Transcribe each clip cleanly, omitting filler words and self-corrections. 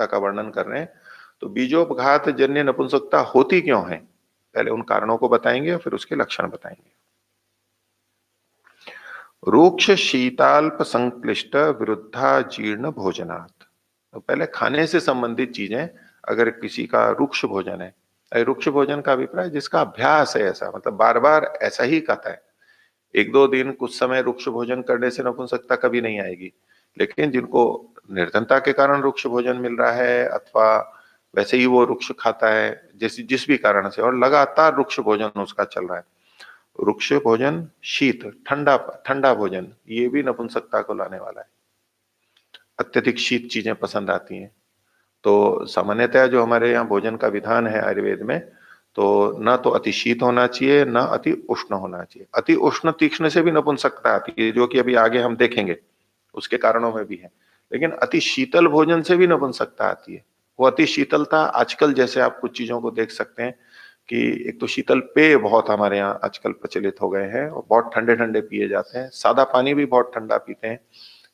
नपुंसकता का वर्णन कर रहे हैं। तो बीजोपघात जन्य नपुंसकता होती क्यों है, पहले उन कारणों को बताएंगे और फिर उसके लक्षण बताएंगे। रूक्ष शीताल्प संक्लिष्ट विरुद्धा जीर्ण भोजनात्। तो पहले खाने से संबंधित चीजें, अगर किसी का रुक्ष भोजन है, रुक्ष भोजन का अभिप्राय जिसका अभ्यास है ऐसा, मतलब बार बार ऐसा ही खाता है, एक दो दिन कुछ समय रुक्ष भोजन करने से नपुंसकता कभी नहीं आएगी। लेकिन जिनको निर्धनता के कारण रुक्ष भोजन मिल रहा है, अथवा वैसे ही वो रुक्ष खाता है जैसे जिस भी कारण से, और लगातार रुक्ष भोजन उसका चल रहा है, रुक्ष भोजन, शीत ठंडा ठंडा भोजन, ये भी नपुंसकता को लाने वाला है। अत्यधिक शीत चीजें पसंद आती हैं। तो सामान्यतः जो हमारे यहाँ भोजन का विधान है आयुर्वेद में, तो न तो अति शीत होना चाहिए, न अति उष्ण होना चाहिए। अति उष्ण तीक्ष्ण से भी नपुंसकता आती है, जो कि अभी आगे हम देखेंगे, उसके कारणों में भी है। लेकिन अति शीतल भोजन से भी नपुंसकता आती है। वो अति शीतलता आजकल जैसे आप कुछ चीजों को देख सकते हैं कि एक तो शीतल पेय बहुत हमारे यहाँ आजकल प्रचलित हो गए हैं और बहुत ठंडे ठंडे पिए जाते हैं, सादा पानी भी बहुत ठंडा पीते हैं।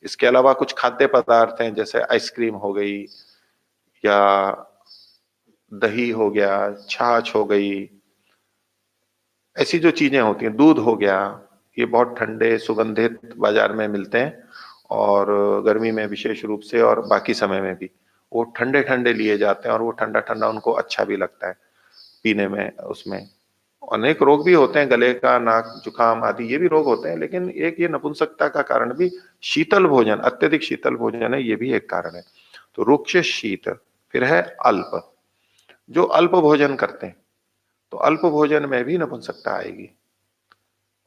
इसके अलावा कुछ खाद्य पदार्थ हैं जैसे आइसक्रीम हो गई, या दही हो गया, छाछ हो गई, ऐसी जो चीजें होती हैं, दूध हो गया, ये बहुत ठंडे सुगंधित बाजार में मिलते हैं, और गर्मी में विशेष रूप से और बाकी समय में भी वो ठंडे ठंडे लिए जाते हैं, और वो ठंडा ठंडा उनको अच्छा भी लगता है पीने में। उसमें अनेक रोग भी होते हैं, गले का, नाक जुकाम आदि ये भी रोग होते हैं, लेकिन एक ये नपुंसकता का कारण भी शीतल भोजन, अत्यधिक शीतल भोजन है, ये भी एक कारण है। तो रुक्ष शीत, फिर है अल्प, जो अल्प भोजन करते हैं, तो अल्प भोजन में भी नपुंसकता आएगी।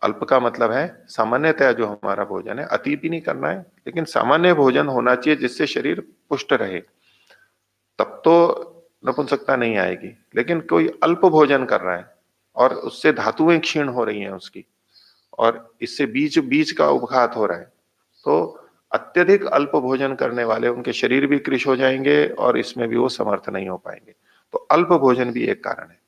अल्प का मतलब है सामान्यतः जो हमारा भोजन है, अति भी नहीं करना है, लेकिन सामान्य भोजन होना चाहिए जिससे शरीर पुष्ट रहे, तब तो नपुंसकता नहीं आएगी। लेकिन कोई अल्प भोजन कर रहा है और उससे धातुएं क्षीण हो रही हैं उसकी, और इससे बीज बीज का उपघात हो रहा है, तो अत्यधिक अल्प भोजन करने वाले, उनके शरीर भी कृश हो जाएंगे और इसमें भी वो समर्थ नहीं हो पाएंगे। तो अल्प भोजन भी एक कारण है।